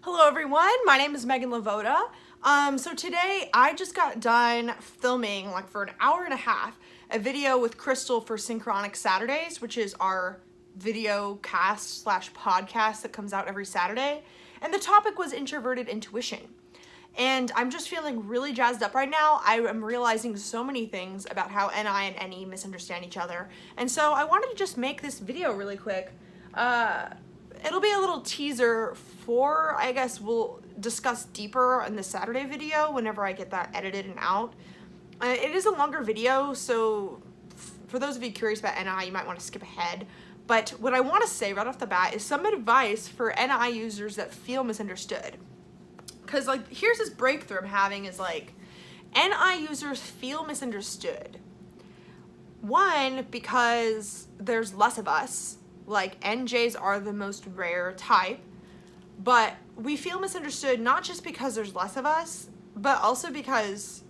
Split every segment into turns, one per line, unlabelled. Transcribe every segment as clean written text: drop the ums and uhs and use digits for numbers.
Hello everyone, my name is Meghan LeVota. So today I just got done filming for an hour and a half a video with Crystal for Synchronic Saturdays, which is our video cast slash podcast that comes out every Saturday. And the topic was Introverted Intuition. And I'm just feeling really jazzed up right now. I am realizing so many things about how NI and NE misunderstand each other. And so I wanted to just make this video really quick. It'll be a little teaser for, I guess we'll discuss deeper in the Saturday video whenever I get that edited and out. It is a longer video, so for those of you curious about NI, you might want to skip ahead. But what I want to say right off the bat is some advice for NI users that feel misunderstood. Because here's this breakthrough I'm having is NI users feel misunderstood. One, because there's less of us. NJs are the most rare type, but we feel misunderstood not just because there's less of us, but also because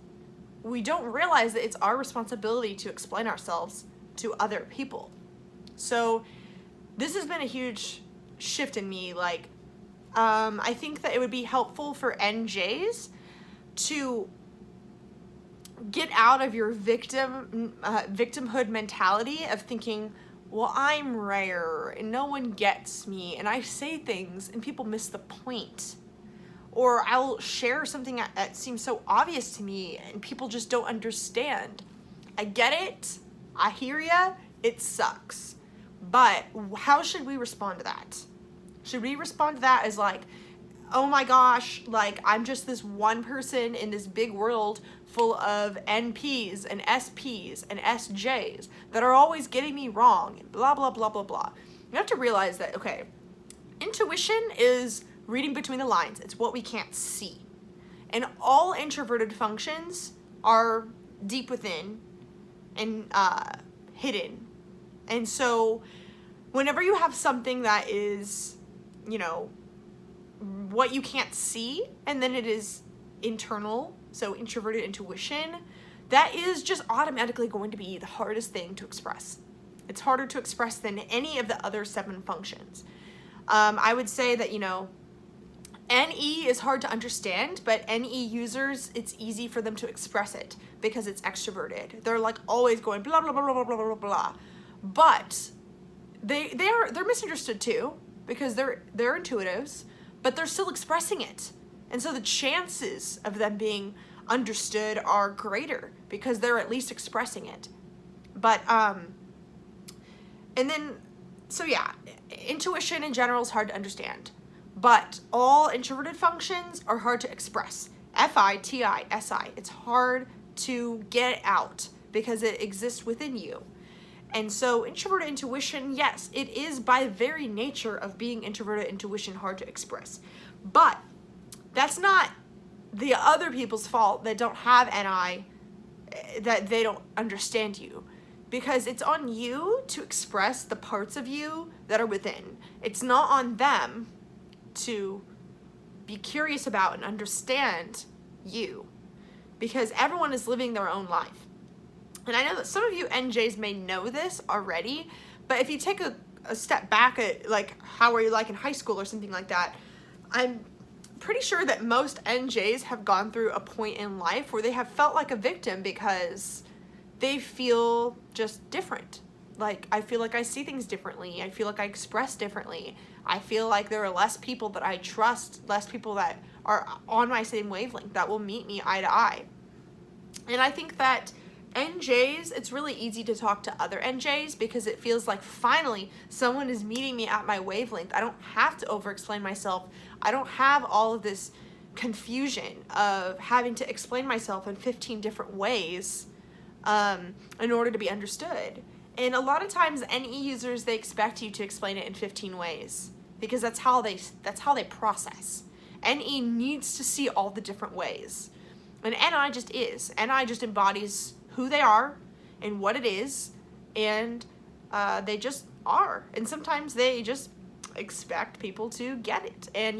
we don't realize that it's our responsibility to explain ourselves to other people. So this has been a huge shift in me. I think that it would be helpful for NJs to get out of your victimhood mentality of thinking, well, I'm rare and no one gets me and I say things and people miss the point. Or I'll share something that seems so obvious to me and people just don't understand. I get it. I hear ya. It sucks. But how should we respond to that? Should we respond to that as oh my gosh, I'm just this one person in this big world full of NPs and SPs and SJs that are always getting me wrong and blah, blah, blah, blah, blah. You have to realize that, okay, intuition is reading between the lines. It's what we can't see. And all introverted functions are deep within and hidden. And so whenever you have something that is, what you can't see, and then it is internal, so introverted intuition, that is just automatically going to be the hardest thing to express. It's harder to express than any of the other 7 functions. I would say that, NE is hard to understand, but NE users, it's easy for them to express it because it's extroverted. They're always going blah, blah, blah, blah, blah, blah, blah. But they're misunderstood too because they're intuitives, but they're still expressing it. And so the chances of them being understood are greater because they're at least expressing it. But, intuition in general is hard to understand, but all introverted functions are hard to express. FI, TI, SI, it's hard to get out because it exists within you. And so introverted intuition, yes, it is by very nature of being introverted intuition hard to express. But that's not the other people's fault that don't have NI, that they don't understand you. Because it's on you to express the parts of you that are within. It's not on them to be curious about and understand you. Because everyone is living their own life. And I know that some of you NJs may know this already, but if you take a step back at how were you in high school or something like that, I'm pretty sure that most NJs have gone through a point in life where they have felt like a victim because they feel just different. I feel like I see things differently. I feel like I express differently. I feel like there are less people that I trust, less people that are on my same wavelength that will meet me eye to eye. And I think that NJs, it's really easy to talk to other NJs because it feels like finally someone is meeting me at my wavelength. I don't have to over-explain myself. I don't have all of this confusion of having to explain myself in 15 different ways in order to be understood. And a lot of times NE users, they expect you to explain it in 15 ways because that's how they process. NE needs to see all the different ways. And NI just is. NI just embodies who they are and what it is, and they just are. And sometimes they just expect people to get it. And,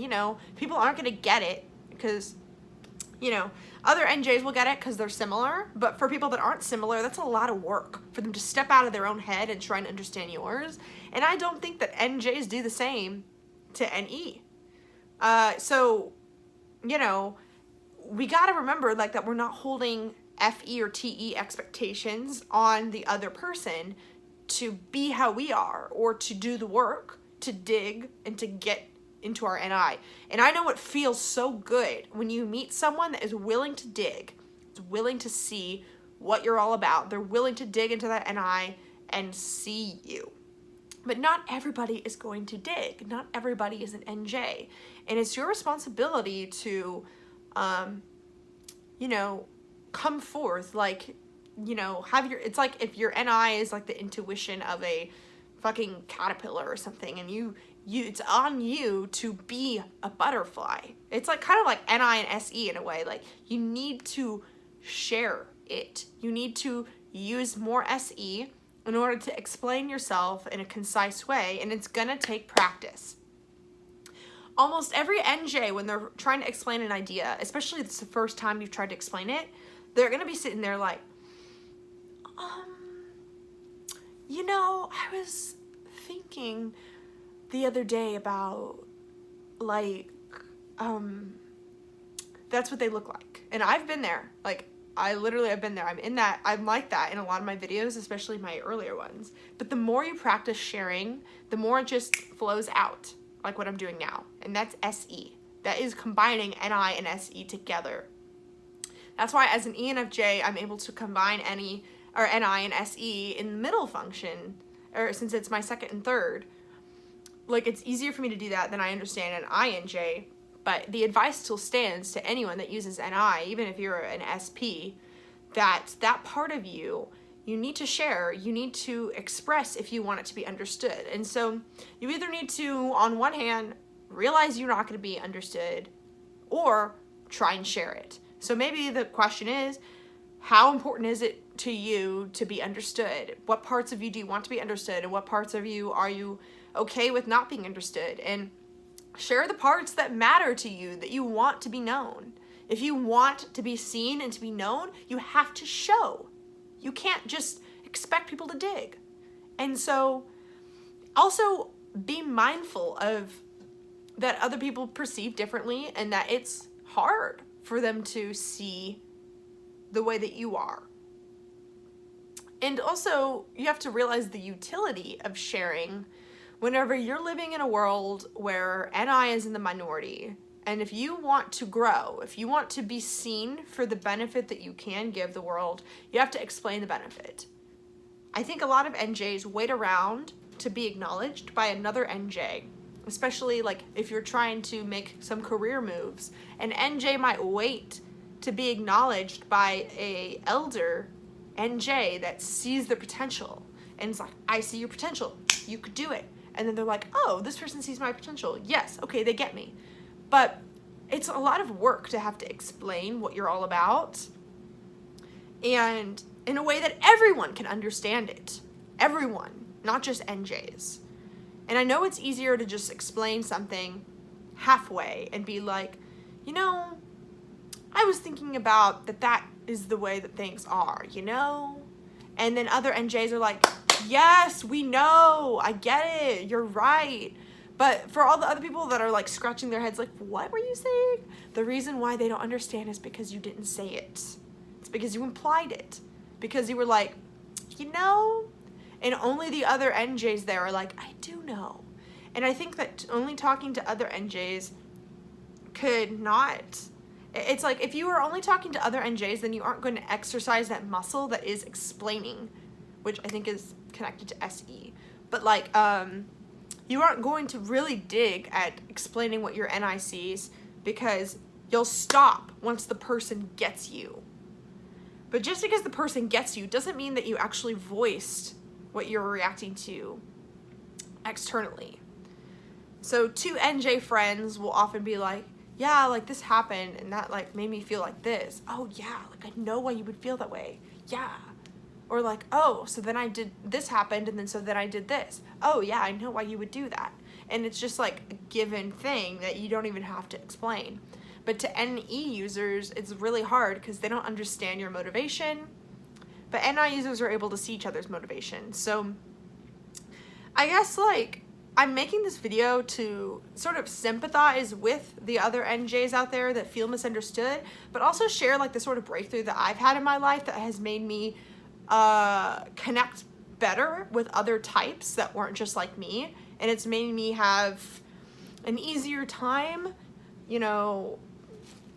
people aren't going to get it because, other NJs will get it because they're similar. But for people that aren't similar, that's a lot of work for them to step out of their own head and try and understand yours. And I don't think that NJs do the same to NE. So, you know, we got to remember like that we're not holding FE or TE expectations on the other person to be how we are or to do the work, to dig and to get into our NI. And I know it feels so good when you meet someone that is willing to dig, is willing to see what you're all about. They're willing to dig into that NI and see you. But not everybody is going to dig. Not everybody is an NJ. And it's your responsibility to, you know, come forth, like, you know, have your, it's like if your NI is like the intuition of a fucking caterpillar or something, and you it's on you to be a butterfly. It's like kind of like NI and SE in a way. Like, you need to share it. You need to use more SE in order to explain yourself in a concise way, and it's gonna take practice. Almost every NJ, when they're trying to explain an idea, especially if it's the first time you've tried to explain it, they're gonna be sitting there like, you know, I was thinking the other day about, like, that's what they look like. And I've been there. Like, I've been there. I'm like that in a lot of my videos, especially my earlier ones. But the more you practice sharing, the more it just flows out, like what I'm doing now. And that's SE. That is combining NI and SE together. That's why as an ENFJ, I'm able to combine NI and SE in the middle function, or since it's my second and third. Like, it's easier for me to do that than I understand an INJ, but the advice still stands to anyone that uses NI, even if you're an SP, that part of you, you need to share, you need to express if you want it to be understood. And so you either need to, on one hand, realize you're not going to be understood, or try and share it. So maybe the question is, how important is it to you to be understood? What parts of you do you want to be understood, and what parts of you are you okay with not being understood? And share the parts that matter to you, that you want to be known. If you want to be seen and to be known, you have to show. You can't just expect people to dig. And so also be mindful of that other people perceive differently, and that it's hard for them to see the way that you are. And also, you have to realize the utility of sharing whenever you're living in a world where NI is in the minority. And if you want to grow, if you want to be seen for the benefit that you can give the world, you have to explain the benefit. I think a lot of NJs wait around to be acknowledged by another NJ, especially like if you're trying to make some career moves. An NJ might wait to be acknowledged by a elder NJ that sees the potential and it's like, I see your potential, you could do it. And then they're like, oh, this person sees my potential. Yes, okay, they get me. But it's a lot of work to have to explain what you're all about, and in a way that everyone can understand it. Everyone, not just NJs. And I know it's easier to just explain something halfway and be like, you know, I was thinking about that is the way that things are, you know? And then other NJs are like, yes, we know, I get it, you're right. But for all the other people that are like scratching their heads like, what were you saying? The reason why they don't understand is because you didn't say it. It's because you implied it. Because you were like, you know? And only the other NJs there are like, I do know. And I think that only talking to other NJs could not... It's like, if you are only talking to other NJs, then you aren't going to exercise that muscle that is explaining, which I think is connected to SE. But like, you aren't going to really dig at explaining what your NI sees, because you'll stop once the person gets you. But just because the person gets you doesn't mean that you actually voiced what you're reacting to externally. So two NJ friends will often be like, yeah, like this happened and that like made me feel like this. Oh yeah, like I know why you would feel that way. Yeah. Or like, oh, so then I did, this happened and then so then I did this. Oh yeah, I know why you would do that. And it's just like a given thing that you don't even have to explain. But to NE users, it's really hard because they don't understand your motivation. But NI users are able to see each other's motivation. So I guess like I'm making this video to sort of sympathize with the other NJs out there that feel misunderstood, but also share like the sort of breakthrough that I've had in my life that has made me connect better with other types that weren't just like me. And it's made me have an easier time, you know,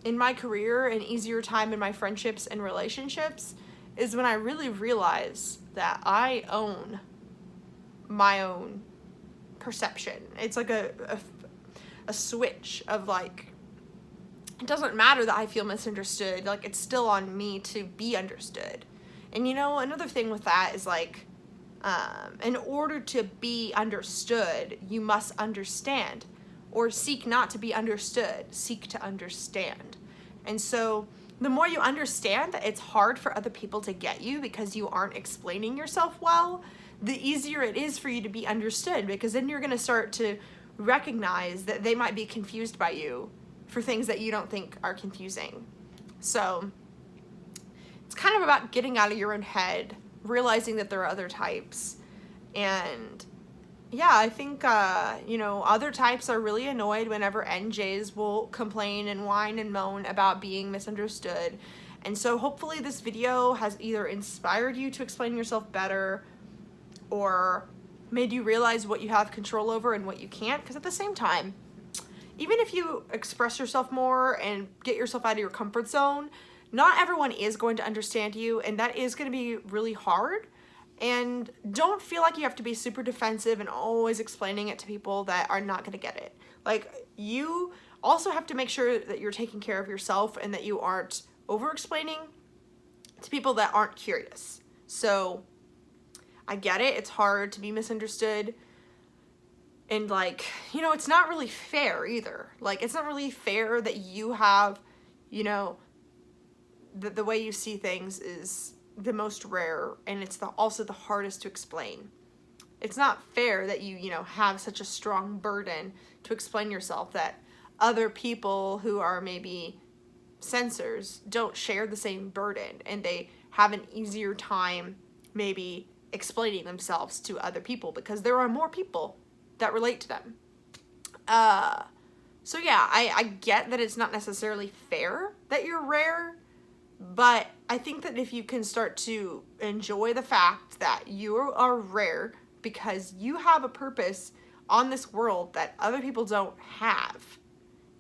in my career, an easier time in my friendships and relationships, is when I really realize that I own my own perception. It's like a switch of like, it doesn't matter that I feel misunderstood, like it's still on me to be understood. And you know, another thing with that is like, in order to be understood, you must understand, or seek not to be understood, seek to understand. And so the more you understand that it's hard for other people to get you because you aren't explaining yourself well, the easier it is for you to be understood, because then you're going to start to recognize that they might be confused by you for things that you don't think are confusing. So it's kind of about getting out of your own head, realizing that there are other types. And yeah, I think, you know, other types are really annoyed whenever NJs will complain and whine and moan about being misunderstood. And so hopefully this video has either inspired you to explain yourself better, or made you realize what you have control over and what you can't. Because at the same time, even if you express yourself more and get yourself out of your comfort zone, not everyone is going to understand you, and that is going to be really hard. And don't feel like you have to be super defensive and always explaining it to people that are not going to get it. Like, you also have to make sure that you're taking care of yourself and that you aren't over-explaining to people that aren't curious. So I get it. It's hard to be misunderstood. And like, you know, it's not really fair either. Like, it's not really fair that you have, you know, the way you see things is the most rare, and it's also the hardest to explain. It's not fair that you know, have such a strong burden to explain yourself, that other people who are maybe sensors don't share the same burden, and they have an easier time maybe explaining themselves to other people because there are more people that relate to them. So yeah, I get that it's not necessarily fair that you're rare, but I think that if you can start to enjoy the fact that you are rare because you have a purpose on this world that other people don't have,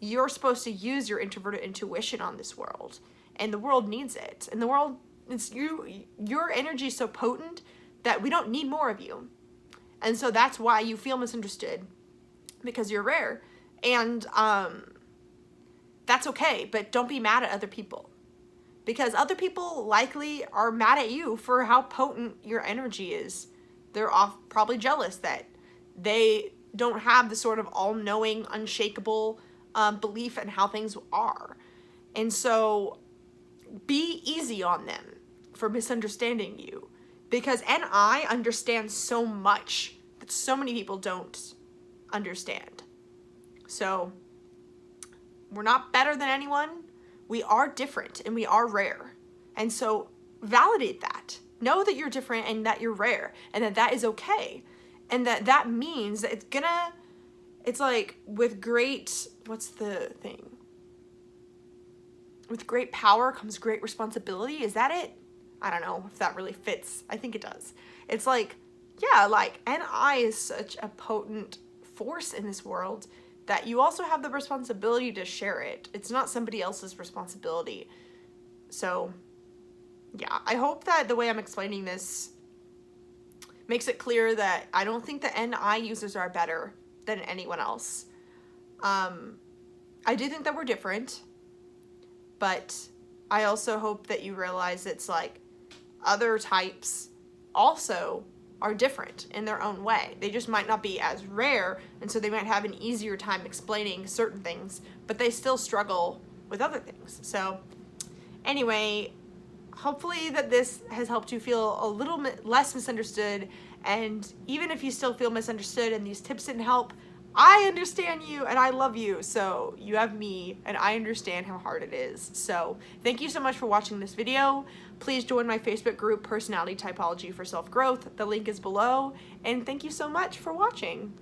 you're supposed to use your introverted intuition on this world, and the world needs it. And the world, it's your energy is so potent that we don't need more of you. And so that's why you feel misunderstood, because you're rare. And that's okay, but don't be mad at other people, because other people likely are mad at you for how potent your energy is. They're probably jealous that they don't have the sort of all-knowing, unshakable belief in how things are. And so be easy on them for misunderstanding you, because I understand so much that so many people don't understand. So we're not better than anyone. We are different and we are rare. And so validate that. Know that you're different and that you're rare, and that is okay. And that means that it's like with great, what's the thing? With great power comes great responsibility. Is that it? I don't know if that really fits. I think it does. It's like, yeah, like NI is such a potent force in this world that you also have the responsibility to share it. It's not somebody else's responsibility. So yeah, I hope that the way I'm explaining this makes it clear that I don't think the NI users are better than anyone else. I do think that we're different, but I also hope that you realize it's like other types also are different in their own way. They just might not be as rare, and so they might have an easier time explaining certain things, but they still struggle with other things. So anyway, hopefully that this has helped you feel a little bit less misunderstood. And even if you still feel misunderstood and these tips didn't help, I understand you and I love you. So you have me and I understand how hard it is. So thank you so much for watching this video. Please join my Facebook group, Personality Typology for Self-Growth. The link is below. And thank you so much for watching.